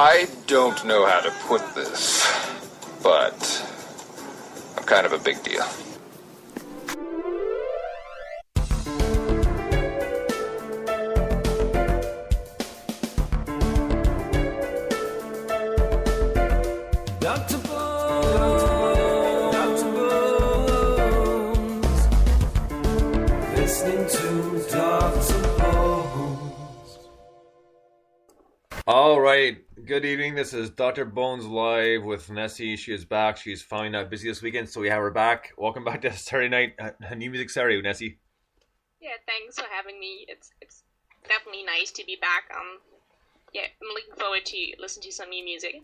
I don't know how to put this, but I'm kind of a big deal. Dr. Bones, listening to Dr. Bones. All right, good evening. This is Dr. Bones Live with Nessie. She is back. She's finally busy this weekend, so we have her back. Welcome back to Saturday night, New Music Saturday, Nessie. Yeah, thanks for having me. It's definitely nice to be back. Yeah, I'm looking forward to listen to some new music.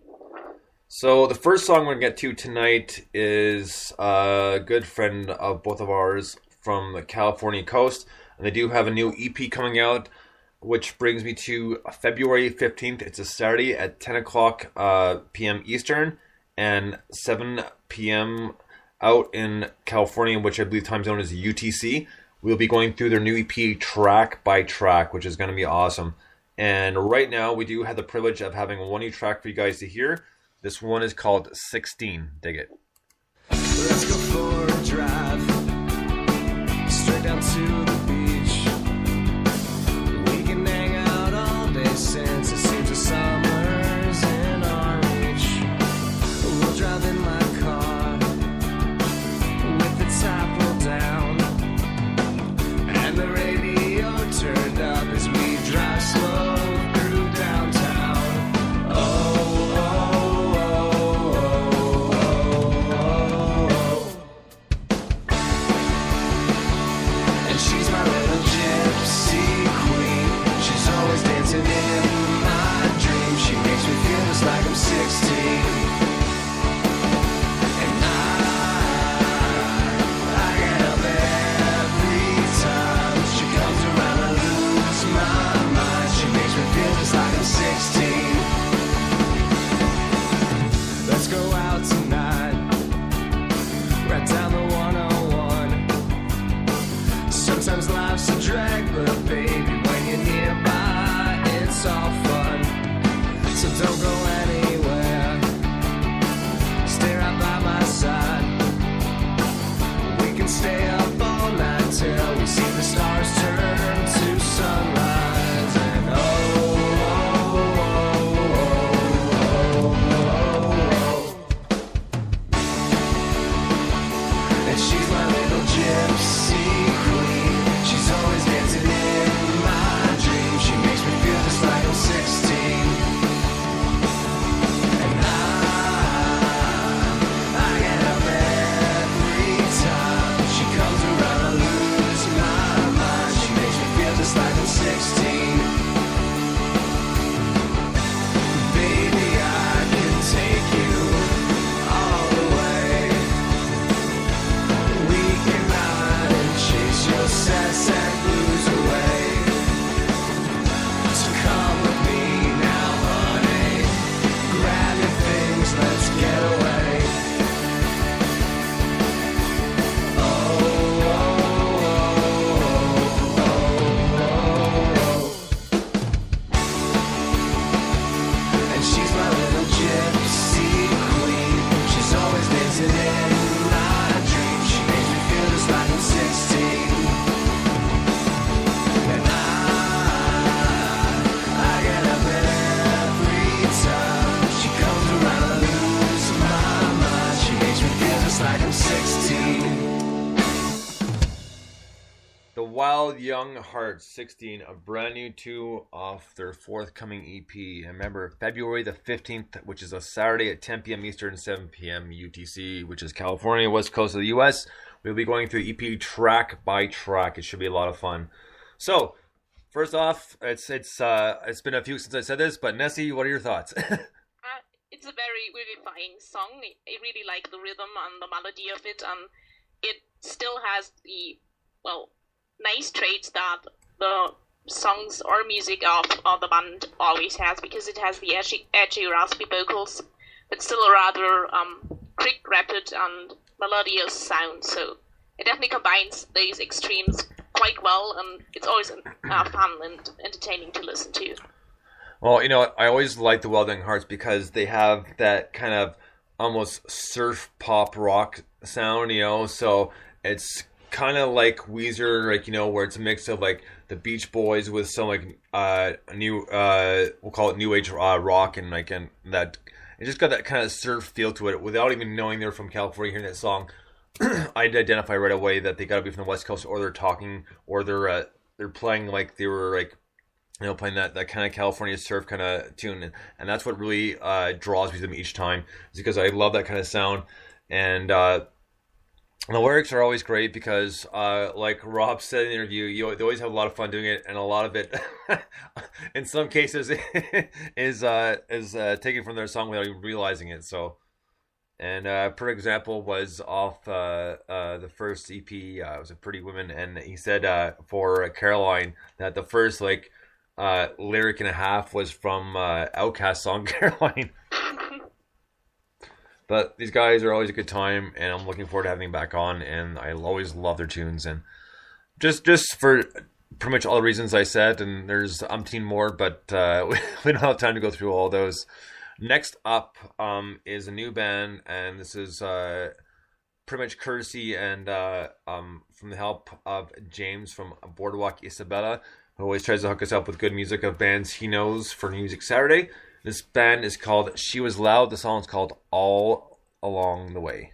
So the first song we're going to get to tonight is a good friend of both of ours from the California coast. And they do have a new EP coming out, which brings me to February 15th. It's a Saturday at 10 o'clock p.m. Eastern and 7 p.m. out in California, which I believe time zone is UTC. We'll be going through their new EP track by track, which is going to be awesome. And right now, we do have the privilege of having one new track for you guys to hear. This one is called 16. Dig it. Let's go for a drive, straight down to the beach. We can hang out all day since it seems the summer's in our reach. We'll drive in my car with the top rolled down and the radio turned up as we drive slow through downtown. She's my little gypsy queen. She's always dancing in my dreams. She makes me feel just like I'm 16. And I get up every time she comes around. I lose my mind. She makes me feel just like I'm 16. Let's go out tonight, right down the 101. Sometimes life's a drag, but baby, when you're nearby, it's all fun. So don't go anywhere, stay right by my side. We can stay up all night till we see the stars turn to sunrise. And and she's my little gypsy queen. She's always dancing in my dreams. She makes me feel just like I'm 16. And I get up every time she comes around. I lose my mind. She makes me feel just like I'm 16. Baby, I can take you all the way. We can ride and chase your sad, sad blues away. So come with me now, honey. Grab your things, let's get away. Oh, oh, oh, oh, oh. And she's my little gypsy queen. She's always dancing in my dreams. She makes me feel just like I'm 16. And I get up every time she comes around. I lose my mind. She makes me feel just like I'm 16. The Wild Young Heart 16, a brand new two off their forthcoming EP. And remember, February the 15th, which is a Saturday at 10 p.m. Eastern, 7 p.m. UTC, which is California, west coast of the U.S. We'll be going through EP track by track. It should be a lot of fun. So, first off, it's been a few since I said this, but Nessie, what are your thoughts? It's a very vivifying song. I really like the rhythm and the melody of it, and it still has the, nice traits that the songs or music of the band always has, because it has the edgy raspy vocals, but still a rather quick, rapid, and melodious sound. So it definitely combines these extremes quite well, and it's always fun and entertaining to listen to. Well, I always like the Welding Hearts because they have that kind of almost surf pop rock sound, so it's kind of like Weezer, like, where it's a mix of like the Beach Boys with some like new we'll call it new age rock, and like, and that it just got that kind of surf feel to it without even knowing they're from California. Hearing that song, I'd identify right away that they got to be from the West Coast, or they're talking, or they're playing like they were like, playing that kind of California surf kind of tune, and that's what really draws me to them each time, is because I love that kind of sound, and the lyrics are always great because, like Rob said in the interview, they always have a lot of fun doing it, and a lot of it, in some cases, is taken from their song without even realizing it. So, and per example was off the first EP, it was a Pretty Woman, and he said for Caroline that the first like lyric and a half was from Outkast song Caroline. But these guys are always a good time, and I'm looking forward to having them back on, and I always love their tunes, and just for pretty much all the reasons I said, and there's umpteen more, but we don't have time to go through all those. Next up is a new band, and this is pretty much courtesy and from the help of James from Boardwalk Isabella, who always tries to hook us up with good music of bands he knows for Music Saturday. This band is called She Was Loud. The song is called All Along the Way.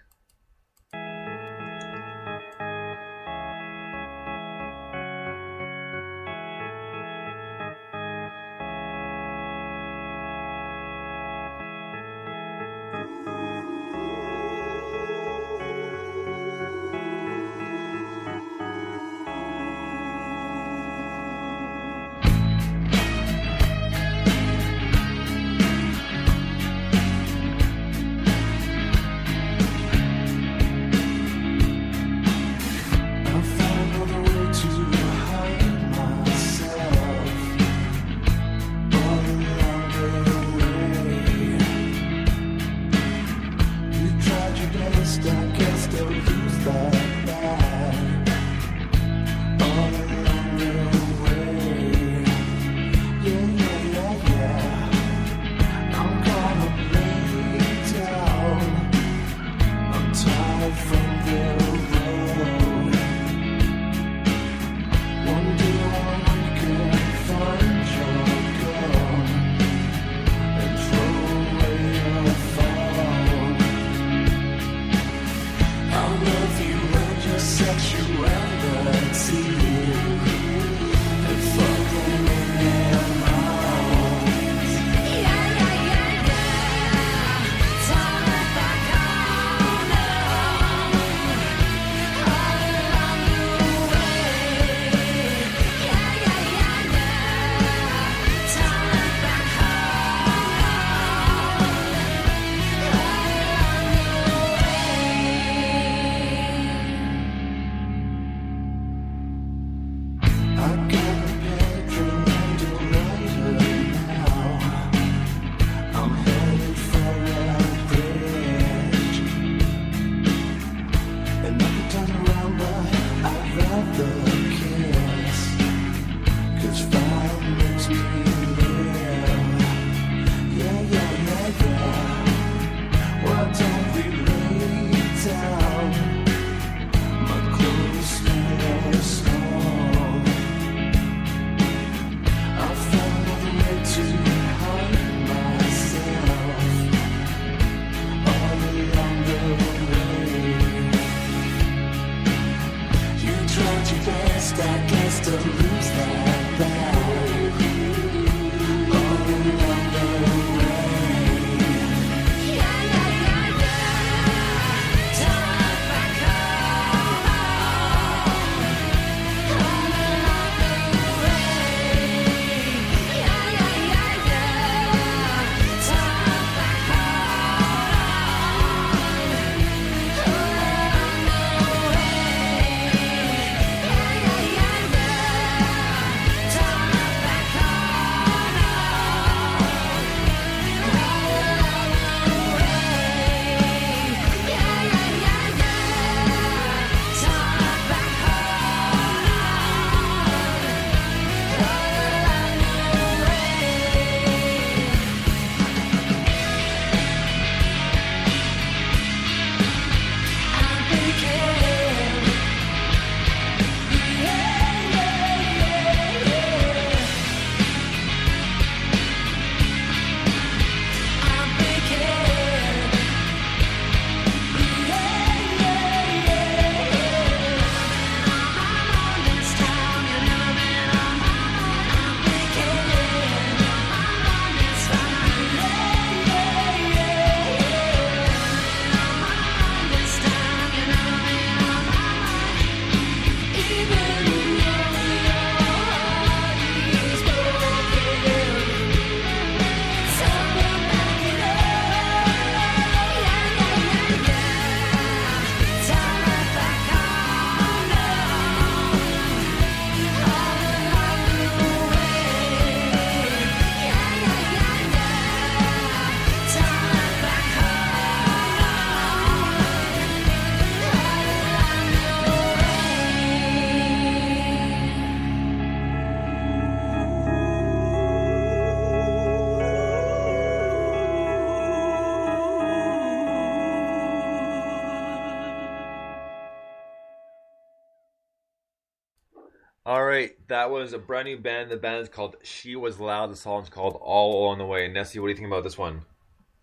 right, that was a brand new band. The band is called She Was Loud. The song's called All Along the Way. Nessie, what do you think about this one?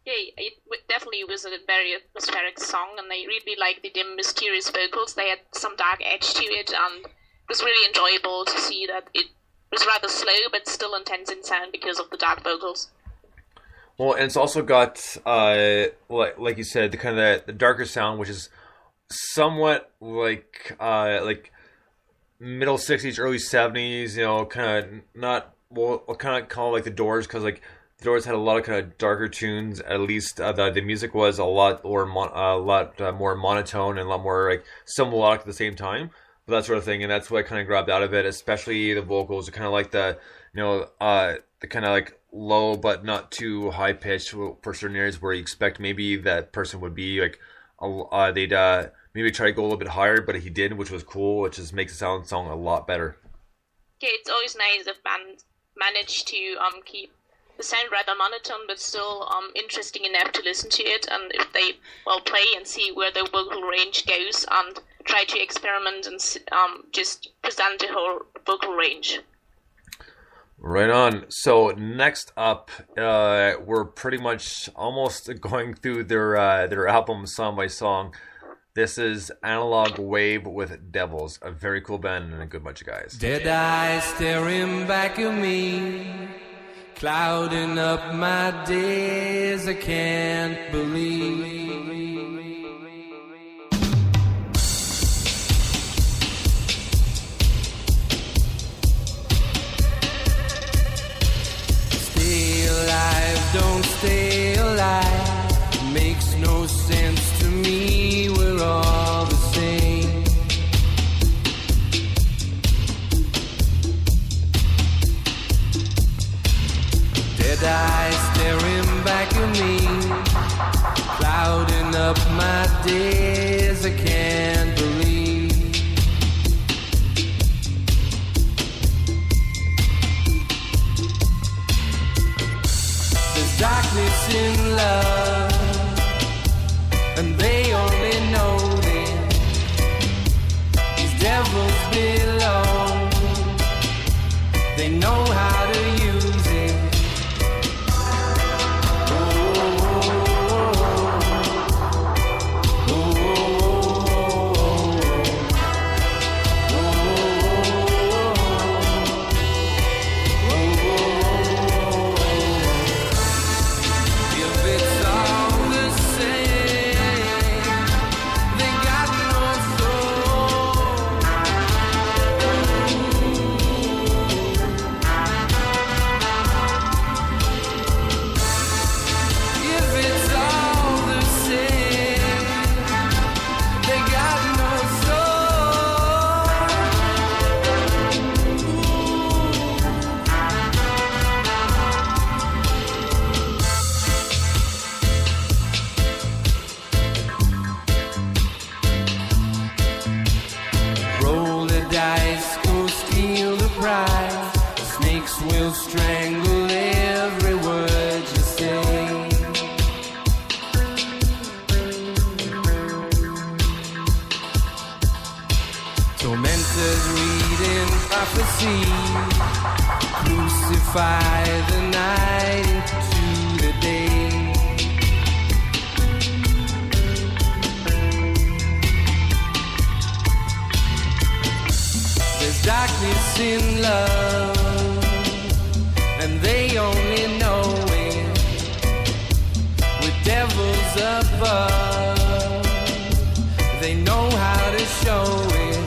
Yeah, it definitely was a very atmospheric song, and I really liked the dim, mysterious vocals. They had some dark edge to it, and it was really enjoyable to see that it was rather slow but still intense in sound because of the dark vocals. Well, and it's also got, like you said, the kind of the darker sound, which is somewhat like middle '60s, early '70s. You know, kind of not kind of call it like the Doors, because like the Doors had a lot of kind of darker tunes. At least the music was a lot more monotone and a lot more like still melodic at the same time. But that sort of thing, and that's what I kind of grabbed out of it. Especially the vocals are kind of like the the kind of like low but not too high pitched for certain areas where you expect maybe that person would be like they'd maybe try to go a little bit higher, but he did, which was cool, which just makes the song a lot better. Yeah, it's always nice if bands manage to keep the sound rather monotone but still interesting enough to listen to it, and if they play and see where their vocal range goes and try to experiment and just present the whole vocal range. Right on. So next up, we're pretty much almost going through their album song by song. This is Analog Wave with Devils, a very cool band and a good bunch of guys. Dead eyes staring back at me, clouding up my days, I can't believe. Don't stay alive, makes no sense to me, we're all the same. Dead eyes staring back at me, clouding up my days, I can't believe. Darkness in love, and they only know it. These devils below, they know how to use it. Will strangle every word you say. Tormentors reading prophecy, crucify the night into the day. There's darkness in love, and they only know it with devils above. They know how to show it.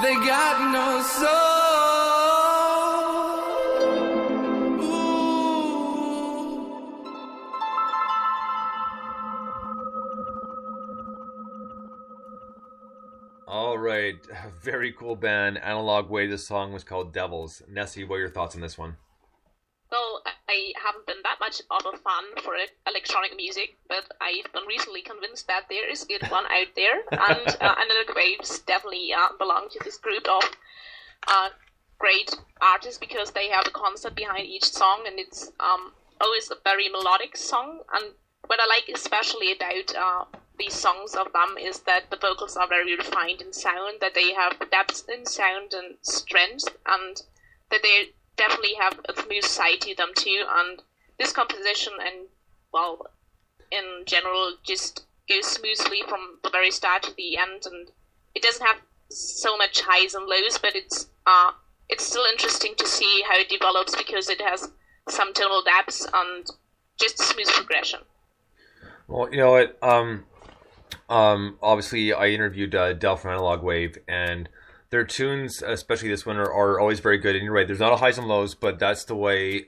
they got no soul. Ooh. All right, very cool band, Analog Way. This song was called Devils. Nessie, what are your thoughts on this one? Well, I haven't been that much of a fan for electronic music, but I've been recently convinced that there is a good one out there, and Analog Waves definitely belong to this group of great artists because they have a concept behind each song, and it's always a very melodic song. And what I like especially about these songs of them is that the vocals are very refined in sound, that they have depth in sound and strength, and that they definitely have a smooth side to them too. And this composition and, well, in general, just goes smoothly from the very start to the end, and it doesn't have so much highs and lows, but it's still interesting to see how it develops because it has some tonal depths and just a smooth progression. Well, you know what? Obviously, I interviewed Del from Analog Wave, and their tunes, especially this one, are always very good. And you're right, there's not a highs and lows, but that's the way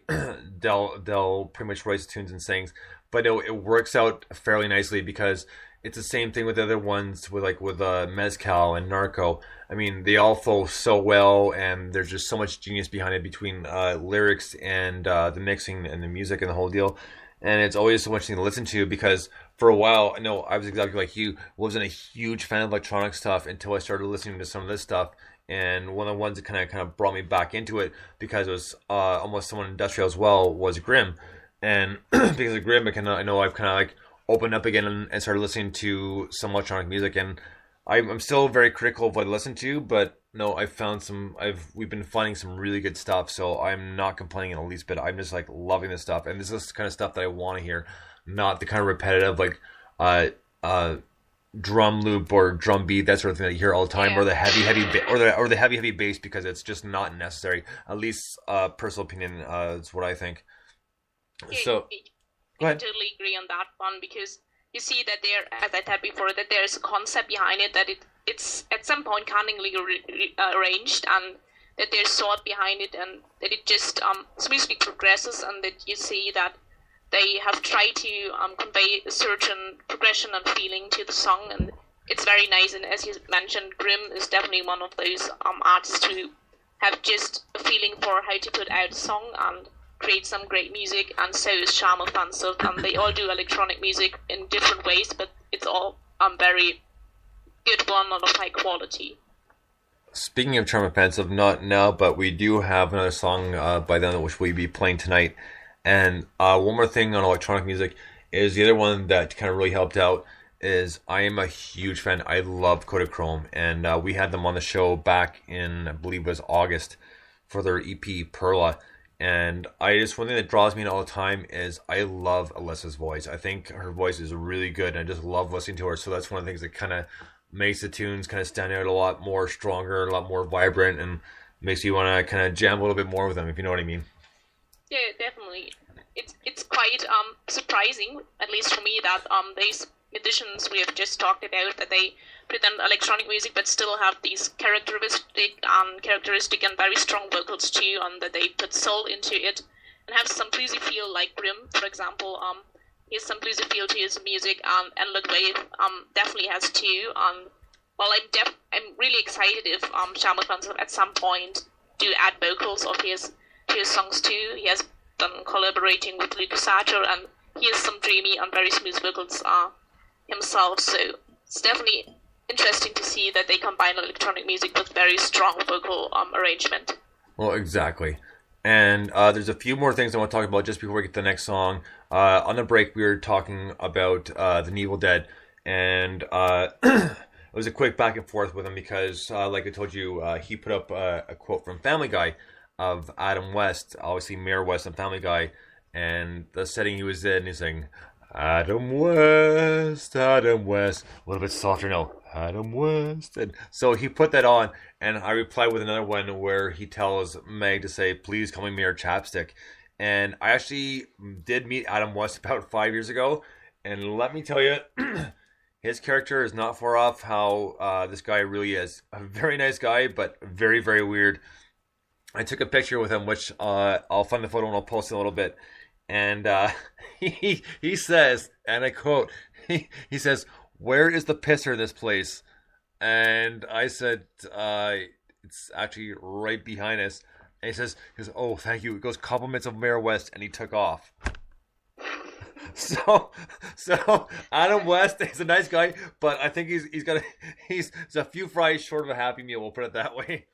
Del pretty much writes tunes and sings. But it works out fairly nicely because it's the same thing with the other ones, with Mezcal and Narco. I mean, they all flow so well, and there's just so much genius behind it between lyrics and the mixing and the music and the whole deal. And it's always so much thing to listen to because for a while, I was exactly like you, wasn't a huge fan of electronic stuff until I started listening to some of this stuff. And one of the ones that kind of brought me back into it because it was almost somewhat industrial as well was Grimm. And because of Grimm, I've kind of opened up again and started listening to some electronic music. And I'm still very critical of what I listen to, but no, we've been finding some really good stuff, so I'm not complaining in the least bit. I'm just loving this stuff, and this is the kind of stuff that I want to hear, not the kind of repetitive drum loop or drum beat, that sort of thing that you hear all the time, or the heavy bass, because it's just not necessary. At least personal opinion is what I think. So, go ahead. I totally agree on that one because you see that as I said before, that there's a concept behind it, that it's at some point cunningly arranged, and that there's thought behind it, and that it just smoothly progresses, and that you see that they have tried to convey a certain progression and feeling to the song, and it's very nice. And as you mentioned, Grimm is definitely one of those artists who have just a feeling for how to put out a song and create some great music, and so is Sharma Fansov, and they all do electronic music in different ways, but it's all very good one and of high quality. Speaking of Charm Offensive, not now, but we do have another song by them which we'll be playing tonight. And one more thing on electronic music is the other one that kind of really helped out is I am a huge fan. I love Kodachrome, and we had them on the show back in, I believe it was August, for their EP Perla. And one thing that draws me in all the time is I love Alyssa's voice. I think her voice is really good, and I just love listening to her. So that's one of the things that kind of makes the tunes kind of stand out a lot more stronger, a lot more vibrant, and makes you want to kind of jam a little bit more with them, if you know what I mean. Yeah, definitely. It's quite surprising, at least for me, that these musicians we have just talked about, that they present electronic music but still have these characteristic and very strong vocals too, and that they put soul into it and have some bluesy feel, like Grimm, for example. He has some bluesy feel to his music, and Look Wave definitely has too. Well, I'm really excited if Sharma Fansov at some point do add vocals of his to his songs too. He has been collaborating with Lucas Archer, and he has some dreamy and very smooth vocals himself, so it's definitely interesting to see that they combine electronic music with very strong vocal arrangement. Well, exactly. And there's a few more things I want to talk about just before we get to the next song. On the break, we were talking about The Evil Dead, and it was a quick back and forth with him because, like I told you, he put up a quote from Family Guy of Adam West, obviously Mayor West on Family Guy, and the setting he was in, he's saying, Adam West, a little bit softer now, Adam West. And so he put that on, and I replied with another one where he tells Meg to say, please call me Mayor Chapstick. And I actually did meet Adam West about 5 years ago, and let me tell you, his character is not far off how this guy really is. A very nice guy, but very, very weird. I took a picture with him, which I'll find the photo and I'll post it in a little bit. And he says, and I quote, he says, "Where is the pisser in this place?" And I said, "It's actually right behind us." And he goes, "Oh, thank you." He goes, "Compliments of Mayor West," and he took off. So Adam West is a nice guy, but I think he's a few fries short of a Happy Meal. We'll put it that way.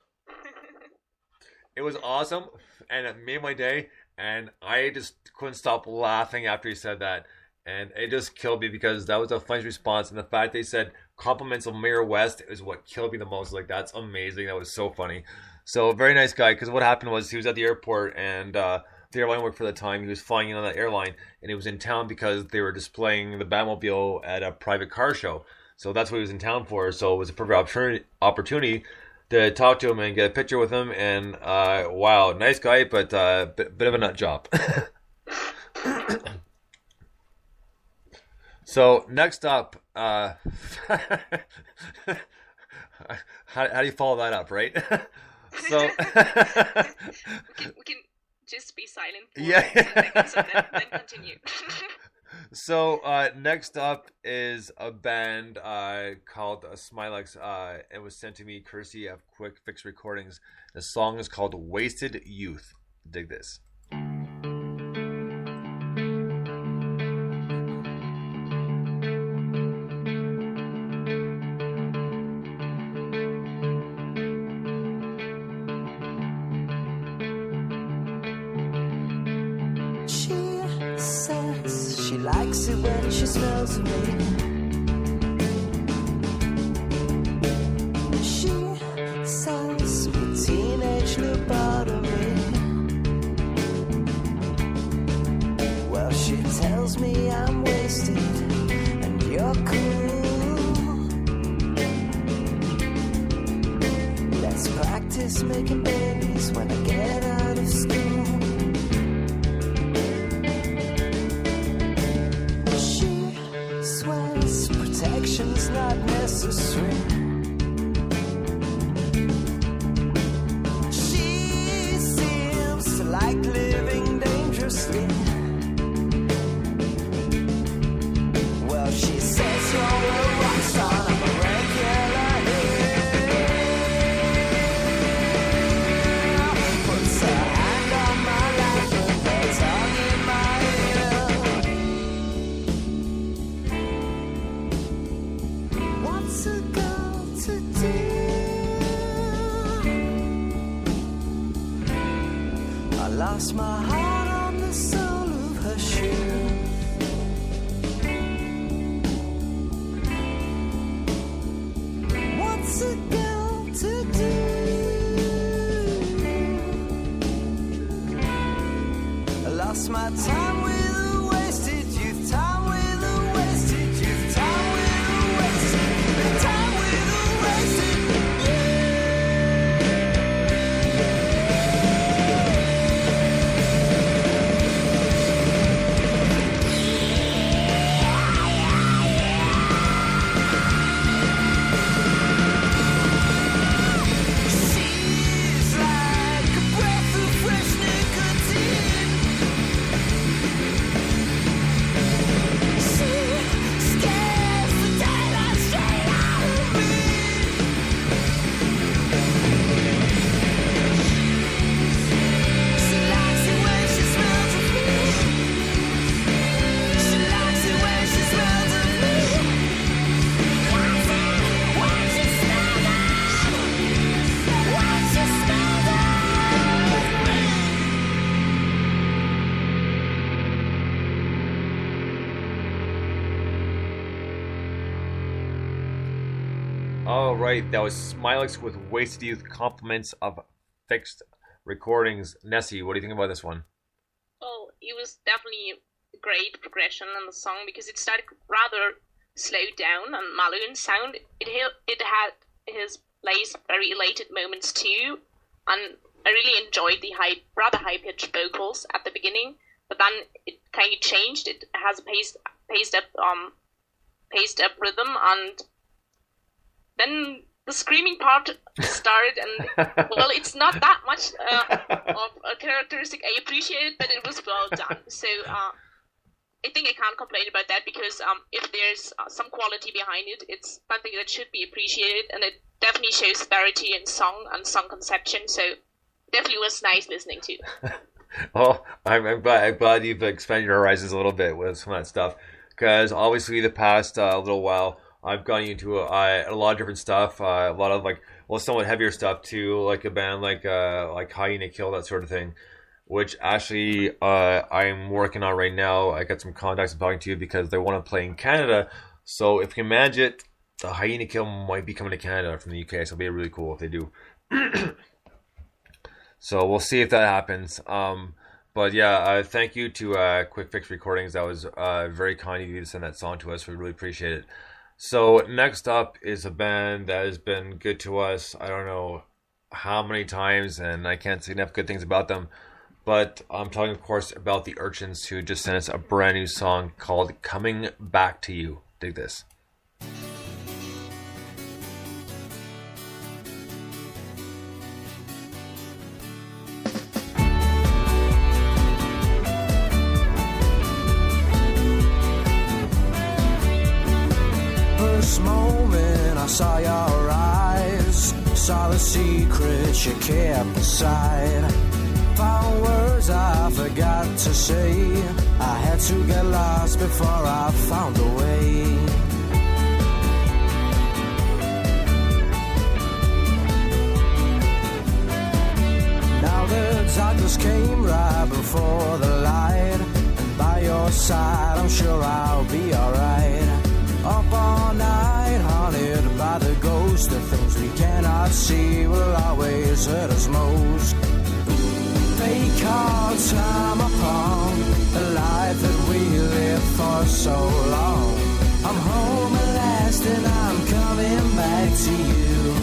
It was awesome, and it made my day, and I just couldn't stop laughing after he said that, and it just killed me because that was a funny response, and the fact they said compliments of Mayor West is what killed me the most. Like, that's amazing. That was so funny. So, very nice guy, because what happened was he was at the airport, and the airline worked for the time. He was flying in on that airline, and he was in town because they were displaying the Batmobile at a private car show. So that's what he was in town for. So it was a perfect opportunity to talk to him and get a picture with him. And wow, nice guy, but bit of a nut job. So next up, how do you follow that up, right? So we can just be silent for yeah. seconds and then continue. So next up is a band called Smilex. It was sent to me courtesy of Quick Fix Recordings. The song is called Wasted Youth. Dig this. Likes it when she smells of me. She says with teenage lobotomy. Well, she tells me I'm wasted and you're cool. Let's practice making babies when I get out of school. Protection's not necessary. She seems to like living dangerously. Well, she says you're a rock star, I'm a regular hit. Puts her hand on my lap and her tongue in my ear. What's a girl to do? I lost my heart on the sole of her shoe. What's a girl to do? I lost my time with a wasted youth, time with a wasted youth, time with a wasted, time with a wasted She's like a breath of fresh nicotine. She scares the daylight straight out of me. She likes it when she smells of me. She likes it when she smells of me. Likes it when she smells of me. When she smells of me. All right, that was Smilex with Wasted Youth, compliments of Fixed Recordings. Nessie, what do you think about this one? Well, it was definitely a great progression in the song because it started rather slowed down and mellow in sound. It had his very elated moments too, and I really enjoyed the rather high pitched vocals at the beginning. But then it kind of changed. It has paced up paced up rhythm, and then the screaming part started, and well, it's not that much of a characteristic I appreciated, but it was well done. So I think I can't complain about that, because if there's some quality behind it, it's something that should be appreciated, and it definitely shows variety in song and song conception. So it definitely was nice listening to. Oh, I'm glad you've expanded your horizons a little bit with some of that stuff, because obviously the past little while I've gone into a lot of different stuff, a lot of somewhat heavier stuff too, like a band like Hyena Kill, that sort of thing, which actually I'm working on right now. I got some contacts I'm talking to because they want to play in Canada. So if you can manage it, the Hyena Kill might be coming to Canada from the UK. So it'll be really cool if they do. So we'll see if that happens. But yeah, thank you to Quick Fix Recordings. That was very kind of you to send that song to us. We really appreciate it. So next up is a band that has been good to us. I don't know how many times, and I can't say enough good things about them. But I'm talking, of course, about the Urchins, who just sent us a brand new song called Coming Back to You. Dig this. First moment I saw your eyes, saw the secrets you kept inside. Found words I forgot to say. I had to get lost before I found a way. Now the darkness came right before the light, and by your side I'm sure I'll be alright. Up all night, haunted by the ghost. The things we cannot see will always hurt us most. Fake called time upon the life that we lived for so long. I'm home at last and I'm coming back to you.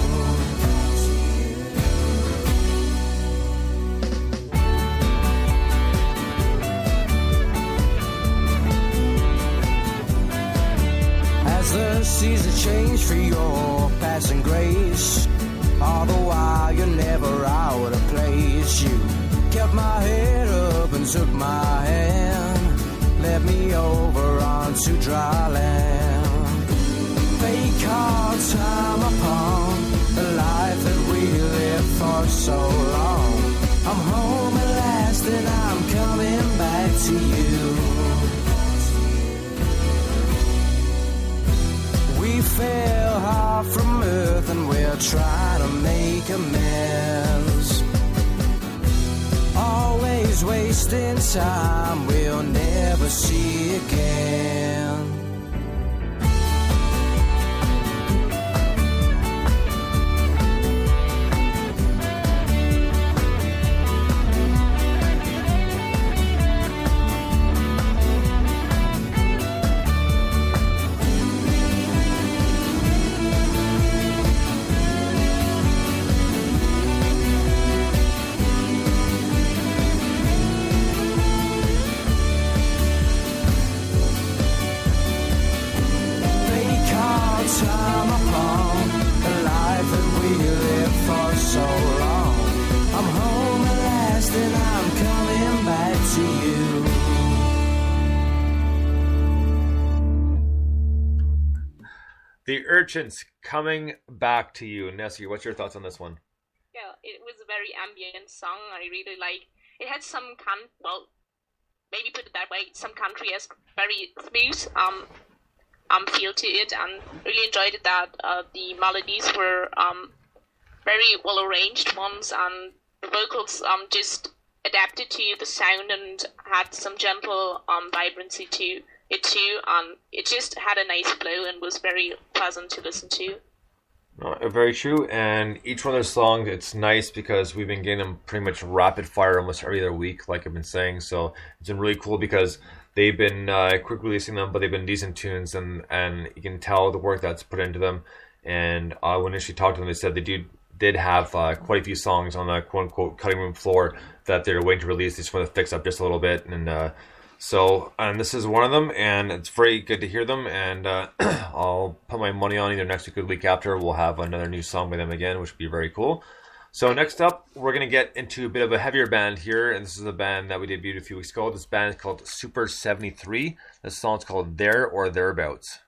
As the seasons change for your passing grace, all the while you're never out of place. You kept my head up and took my hand, led me over onto dry land. Fate called time upon the life that we lived for so long. I'm home at last and I'm coming back to you. We fell hard from earth and we're trying to make amends. Always wasting time we'll never see again. Time upon the life that we lived for so long. I'm home at last and I'm coming back to you. The Urchins, Coming Back to You. Nessie, what's your thoughts on this one? Yeah, it was a very ambient song. I really like. It had some maybe put it that way, some country-esque, very smooth feel to it, and really enjoyed it that the melodies were very well arranged ones, and the vocals just adapted to the sound and had some gentle vibrancy to it too, and it just had a nice flow and was very pleasant to listen to. Very true, and each one of their songs, it's nice because we've been getting them pretty much rapid fire almost every other week, like I've been saying, so it's been really cool because they've been quick releasing them, but they've been decent tunes, and you can tell the work that's put into them. And when I initially talked to them, they said they did have quite a few songs on the quote-unquote cutting room floor that they're waiting to release. They just want to fix up just a little bit. And So, and this is one of them, and it's very good to hear them. And I'll put my money on either next week or the week after we'll have another new song by them again, which would be very cool. So next up, we're going to get into a bit of a heavier band here, and this is a band that we debuted a few weeks ago. This band is called Super 73. This song's called There or Thereabouts.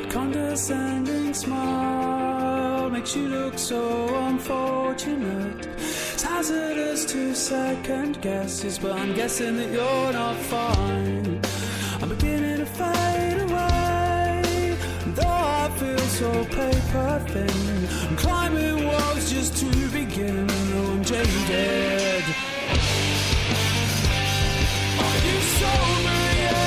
Condescending smile makes you look so unfortunate. It's hazardous to second guesses, but I'm guessing that you're not fine. I'm beginning to fade away, and though I feel so paper thin, I'm climbing walls just to begin. Though I'm jaded. Are you sober yet?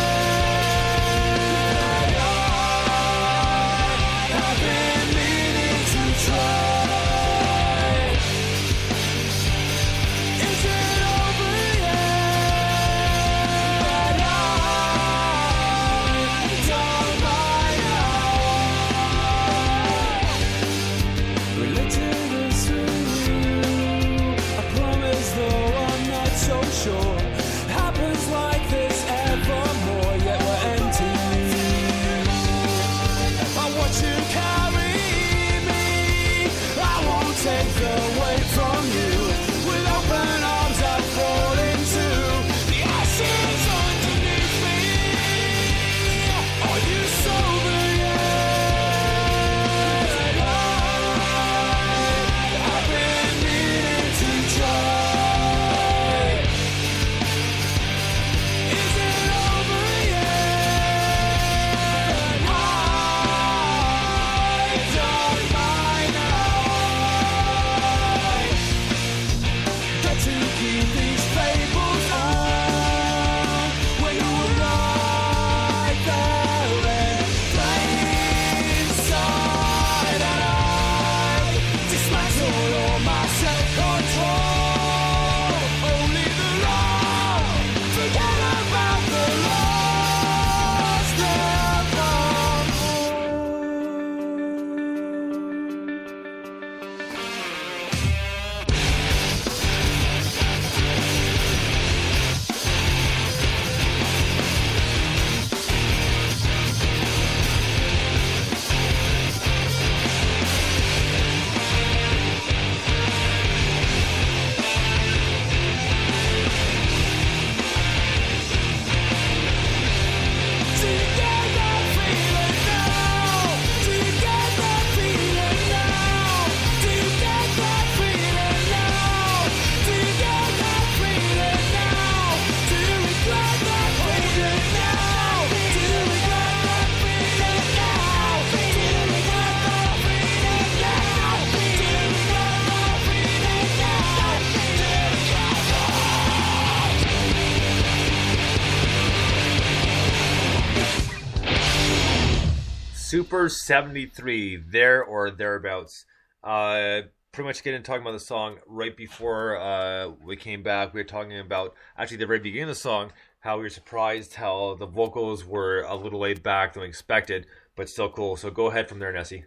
Super 73, There or Thereabouts. Pretty much getting talking about the song right before we came back. We were talking about actually the very beginning of the song, how we were surprised how the vocals were a little laid back than we expected, but still cool. So go ahead from there, Nessie.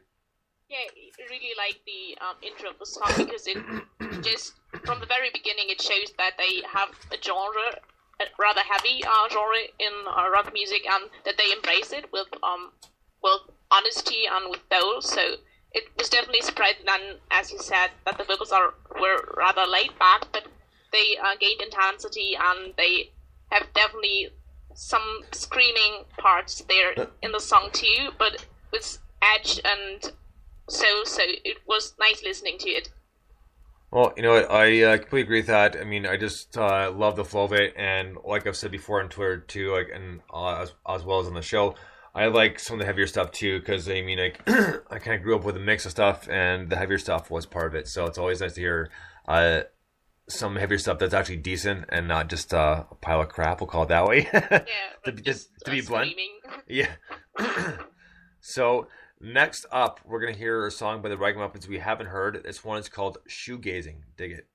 Yeah, I really like the intro of the song because it just, from the very beginning, it shows that they have a genre, a rather heavy genre in rock music, and that they embrace it with honesty and with soul. So it was definitely surprising, and as you said, that the vocals were rather laid back, but they gained intensity, and they have definitely some screaming parts there in the song too, but with edge and soul. So it was nice listening to it. Well, you know what, I completely agree with that. I mean, I just love the flow of it, and like I've said before on Twitter too, like, and as well as on the show, I like some of the heavier stuff too, because I mean, I kind of grew up with a mix of stuff, and the heavier stuff was part of it. So it's always nice to hear some heavier stuff that's actually decent and not just a pile of crap. We'll call it that way. Yeah, to be blunt. screaming. Yeah. So Next up, we're going to hear a song by the Ragamuffins we haven't heard. This one is called Shoegazing. Dig it.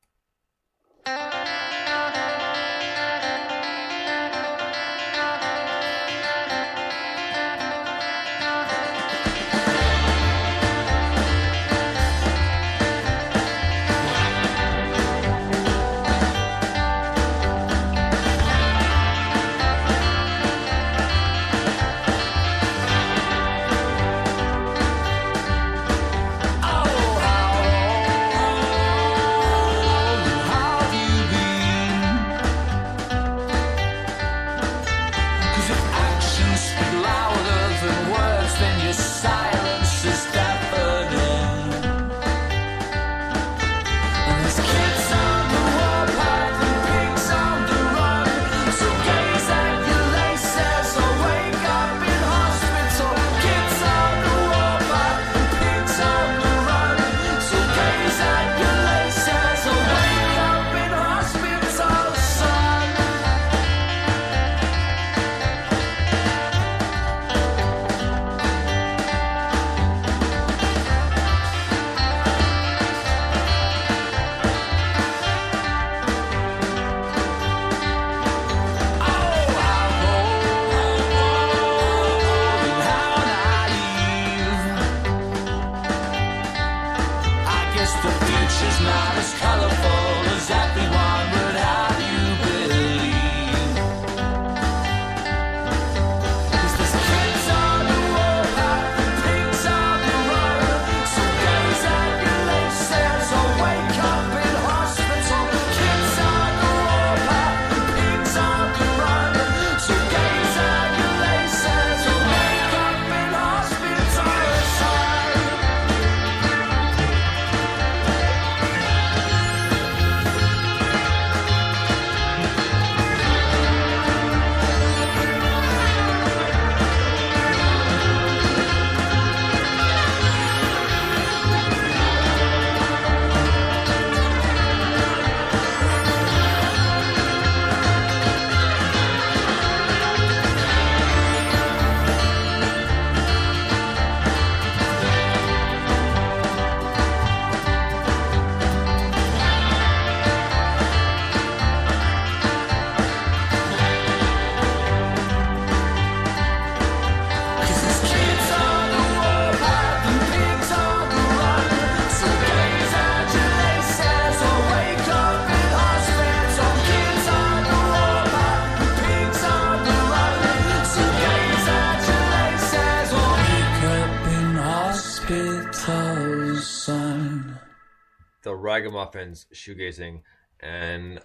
The Ragamuffins, Shoegazing, and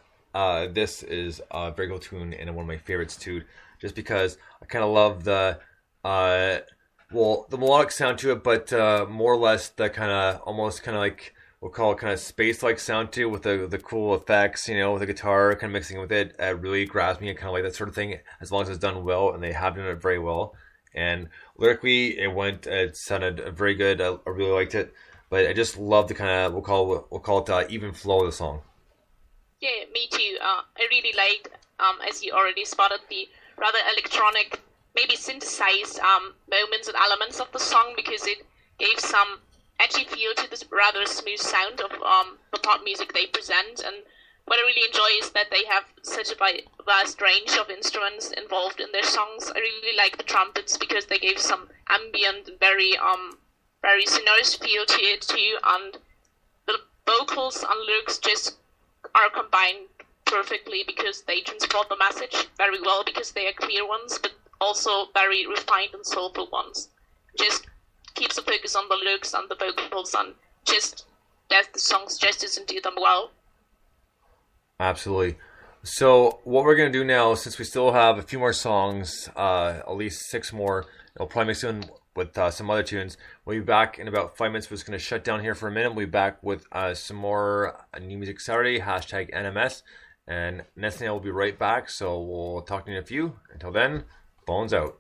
this is a very cool tune and one of my favorites too, just because I kind of love the melodic sound to it, but more or less the kind of almost kind of like we'll call it kind of space-like sound to it, with the cool effects, with the guitar kind of mixing with it. It really grabs me. I kind of like that sort of thing, as long as it's done well, and they have done it very well. And lyrically, it sounded very good. I really liked it. But I just love the kind of we'll call it even flow of the song. Yeah, me too. I really liked, as you already spotted, the rather electronic, maybe synthesized moments and elements of the song, because it gave some edgy feel to this rather smooth sound of the pop music they present. And what I really enjoy is that they have such a vast range of instruments involved in their songs. I really like the trumpets because they gave some ambient, very sonorous feel to it too, and the vocals and lyrics just are combined perfectly because they transport the message very well, because they are clear ones, but also very refined and soulful ones. Just keeps the focus on the lyrics and the vocals, and just does the song's justice and do them well. Absolutely. So what we're going to do now, since we still have a few more songs, at least 6 more, it'll probably mix in with some other tunes. We'll be back in about 5 minutes. We're just going to shut down here for a minute. We'll be back with some more New Music Saturday, #NMS. And Nestle will be right back. So we'll talk to you in a few. Until then, Bones out.